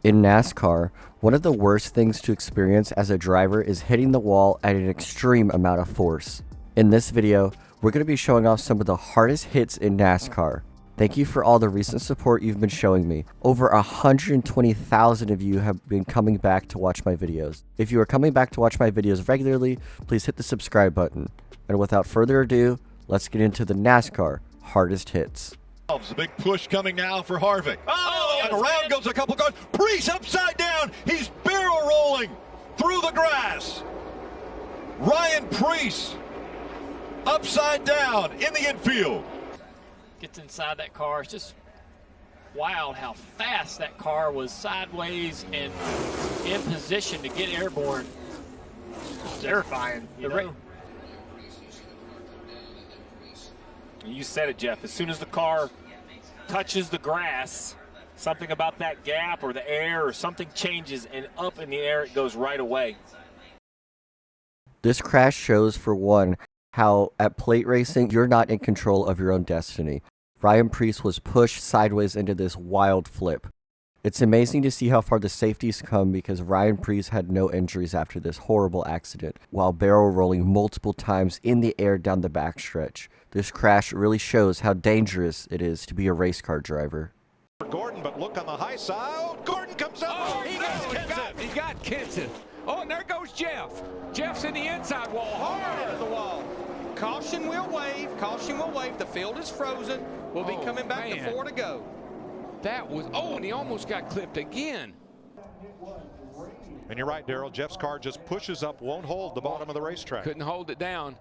In NASCAR, one of the worst things to experience as a driver is hitting the wall at an extreme amount of force. In this video, we're going to be showing off some of the hardest hits in NASCAR. Thank you for all the recent support you've been showing me. Over 120,000 of you have been coming back to watch my videos. If you are coming back to watch my videos regularly, please hit the subscribe button. And without further ado, let's get into the NASCAR hardest hits. It's a big push coming now for Harvick. And around goes a couple cars. Preece upside down. He's barrel rolling through the grass. Ryan Preece upside down in the infield. Gets inside that car. It's just wild how fast that car was sideways and in position to get airborne. It's terrifying. You said it, Jeff. As soon as the car touches the grass, something about that gap or the air or something changes, and up in the air it goes right away. This crash shows, for one, how at plate racing, you're not in control of your own destiny. Ryan Preece was pushed sideways into this wild flip. It's amazing to see how far the safeties come because Ryan Preece had no injuries after this horrible accident, while barrel rolling multiple times in the air down the backstretch. This crash really shows how dangerous it is to be a race car driver. Gordon, but look on the high side. Oh, Gordon comes up. Oh, he got Kenson. Oh, and there goes Jeff. Jeff's in the inside wall, hard into the wall. Caution will wave. Caution will wave. The field is frozen. We'll be coming back to 4 to go. That was, and he almost got clipped again. And you're right, Darrell. Jeff's car just pushes up, won't hold the bottom of the racetrack. Couldn't hold it down.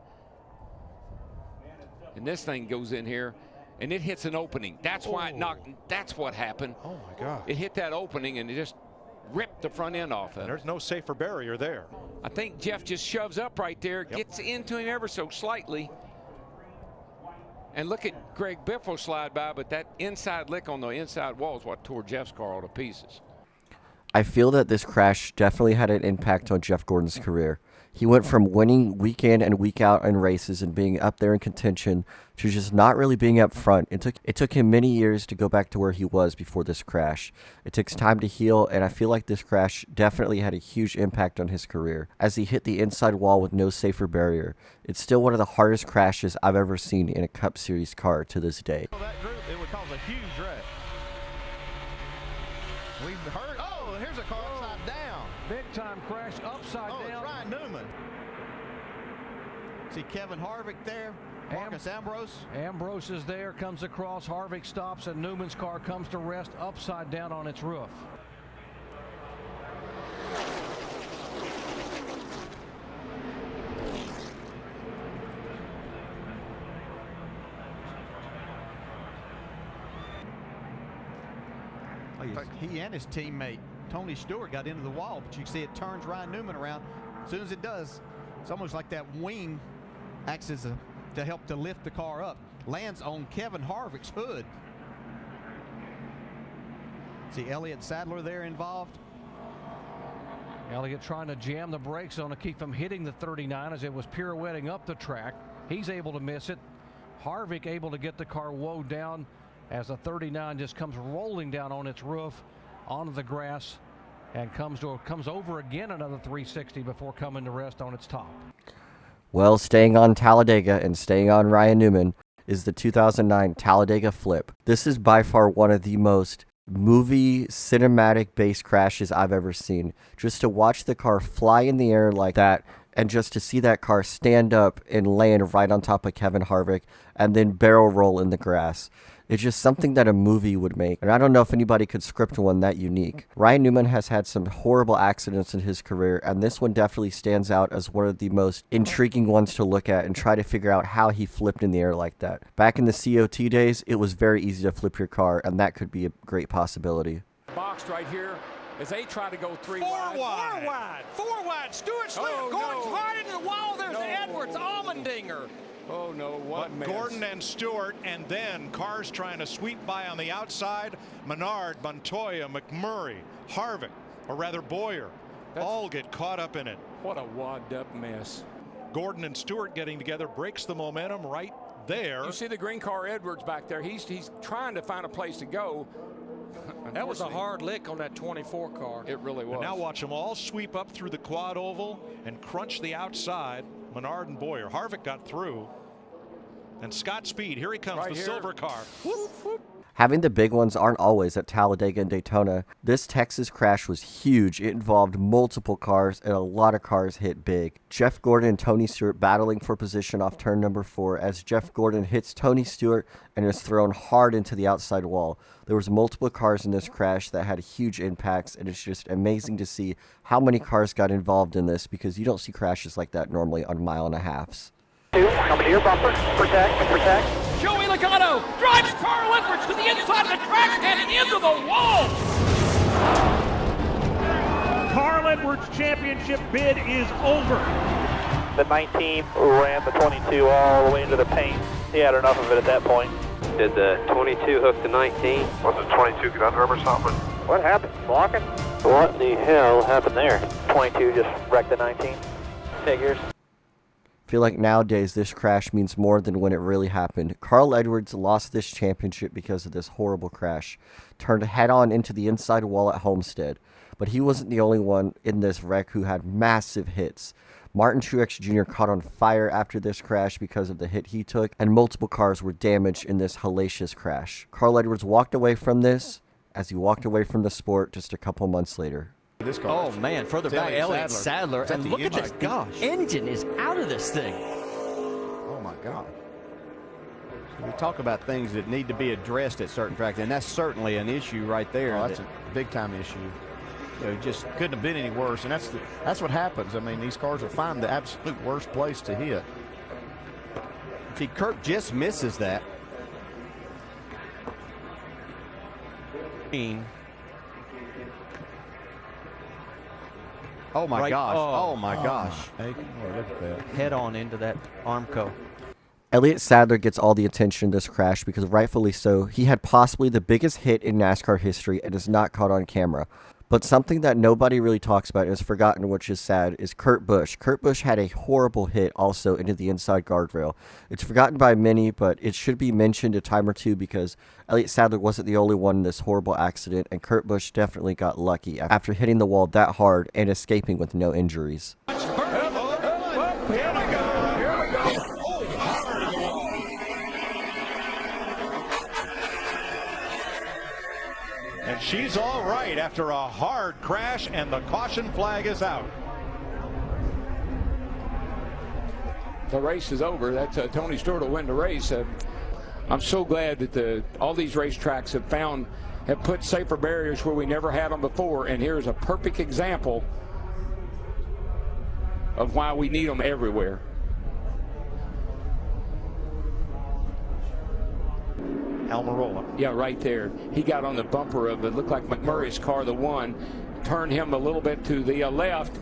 And this thing goes in here, and it hits an opening. That's why it knocked. That's what happened. Oh, my God. It hit that opening, and it just ripped the front end off of it. There's no safer barrier there. I think Jeff just shoves up right there, gets into him ever so slightly. And look at Greg Biffle slide by, but that inside lick on the inside wall is what tore Jeff's car all to pieces. I feel that this crash definitely had an impact on Jeff Gordon's career. He went from winning week in and week out in races and being up there in contention to just not really being up front. It took him many years to go back to where he was before this crash. It takes time to heal, and I feel like this crash definitely had a huge impact on his career as he hit the inside wall with no safer barrier. It's still one of the hardest crashes I've ever seen in a Cup Series car to this day. That group, it would cause a huge wreck. We've heard, here's a car upside down. Big time crash upside down. It's Ryan Newman. See Kevin Harvick there. Marcus Ambrose. Ambrose is there, comes across. Harvick stops, and Newman's car comes to rest upside down on its roof. In fact, he and his teammate Tony Stewart got into the wall, but you can see it turns Ryan Newman around. As soon as it does, it's almost like that wing acts as to help to lift the car up. Lands on Kevin Harvick's hood. See Elliot and Sadler there involved. Elliot trying to jam the brakes on to keep him hitting the 39 as it was pirouetting up the track. He's able to miss it. Harvick able to get the car woed down as the 39 just comes rolling down on its roof onto the grass and comes over again another 360 before coming to rest on its top. Well, staying on Talladega and staying on Ryan Newman is the 2009 Talladega flip. This is by far one of the most movie cinematic base crashes I've ever seen. Just to watch the car fly in the air like that, and just to see that car stand up and land right on top of Kevin Harvick and then barrel roll in the grass. It's just something that a movie would make, and I don't know if anybody could script one that unique. Ryan Newman has had some horrible accidents in his career, and this one definitely stands out as one of the most intriguing ones to look at and try to figure out how he flipped in the air like that. Back in the COT days, it was very easy to flip your car, and that could be a great possibility. Boxed right here as they try to go Four wide. Stewart slipped. Gordon's hard into the wall. There's Edwards. Allmendinger. Oh, no, what a mess. Gordon and Stewart, and then cars trying to sweep by on the outside. Menard, Montoya, McMurray, Harvick, or rather Boyer, all get caught up in it. What a wadded up mess. Gordon and Stewart getting together breaks the momentum right there. You see the green car Edwards back there. He's trying to find a place to go. That was a hard lick on that 24 car. It really was. And now watch them all sweep up through the quad oval and crunch the outside. Menard and Boyer. Harvick got through. And Scott Speed, here he comes, Right the here. silver car. Whoop, whoop. Having the big ones aren't always at Talladega and Daytona. This Texas crash was huge. It involved multiple cars, and a lot of cars hit big. Jeff Gordon and Tony Stewart battling for position off turn number 4 as Jeff Gordon hits Tony Stewart and is thrown hard into the outside wall. There was multiple cars in this crash that had huge impacts, and it's just amazing to see how many cars got involved in this because you don't see crashes like that normally on 1.5 miles. Coming to your bumper. Protect. Joey Logano drives Carl Edwards to the inside of the track and into the wall. Carl Edwards' championship bid is over. The 19 ran the 22 all the way into the paint. He had enough of it at that point. Did the 22 hook the 19? Was the 22 conundrum or something? What happened? Blocking? What the hell happened there? 22 just wrecked the 19. Figures. I feel like nowadays this crash means more than when it really happened. Carl Edwards lost this championship because of this horrible crash. Turned head-on into the inside wall at Homestead. But he wasn't the only one in this wreck who had massive hits. Martin Truex Jr. caught on fire after this crash because of the hit he took, and multiple cars were damaged in this hellacious crash. Carl Edwards walked away from this as he walked away from the sport just a couple months later. This car. Oh man, further back, Elliot Sadler, and look at this. Gosh. The engine is out of this thing. Oh my God. We talk about things that need to be addressed at certain tracks, and that's certainly an issue right there. Oh, that's a big time issue. You know, it just couldn't have been any worse, and that's what happens. I mean, these cars will find the absolute worst place to hit. See, Kirk just misses that. Oh my gosh! Oh my gosh! Hey, look at that. Head on into that Armco. Elliot Sadler gets all the attention in this crash because rightfully so. He had possibly the biggest hit in NASCAR history and is not caught on camera. But something that nobody really talks about and is forgotten, which is sad, is Kurt Busch. Kurt Busch had a horrible hit also into the inside guardrail. It's forgotten by many, but it should be mentioned a time or two because Elliot Sadler wasn't the only one in this horrible accident, and Kurt Busch definitely got lucky after hitting the wall that hard and escaping with no injuries. And she's all right after a hard crash, and the caution flag is out. The race is over. That's Tony Stewart will win the race. I'm so glad that all these racetracks have put safer barriers where we never had them before, and here's a perfect example of why we need them everywhere. Almirola. Yeah, right there. He got on the bumper of it. Looked like McMurray's car, the one, turned him a little bit to the left.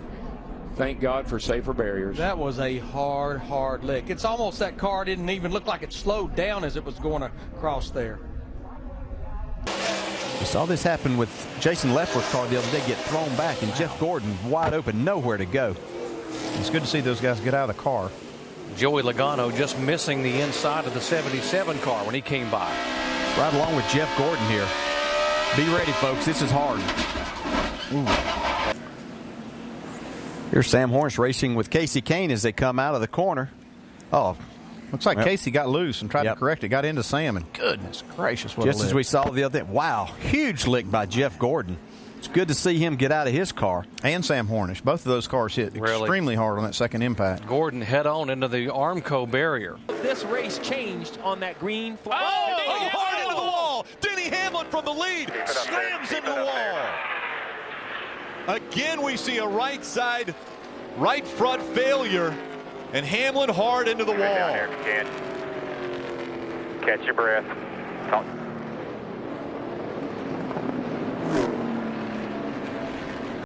Thank God for safer barriers. That was a hard lick. It's almost that car didn't even look like it slowed down as it was going across there. We saw this happen with Jason Leffler's car the other day get thrown back, and Jeff Gordon wide open, nowhere to go. It's good to see those guys get out of the car. Joey Logano just missing the inside of the 77 car when he came by. Right along with Jeff Gordon here. Be ready, folks. This is hard. Ooh. Here's Sam Hornish racing with Casey Kane as they come out of the corner. Oh, looks like Casey got loose and tried to correct it. Got into Sam, and goodness gracious, what just as we saw the other day. Wow, huge lick by Jeff Gordon. It's good to see him get out of his car. And Sam Hornish. Both of those cars hit extremely hard on that second impact. Gordon head on into the Armco barrier. This race changed on that green flag. Oh, hard into the wall. Denny Hamlin from the lead slams into the wall. Again, we see a right side, right front failure, and Hamlin hard into the wall. Catch your breath.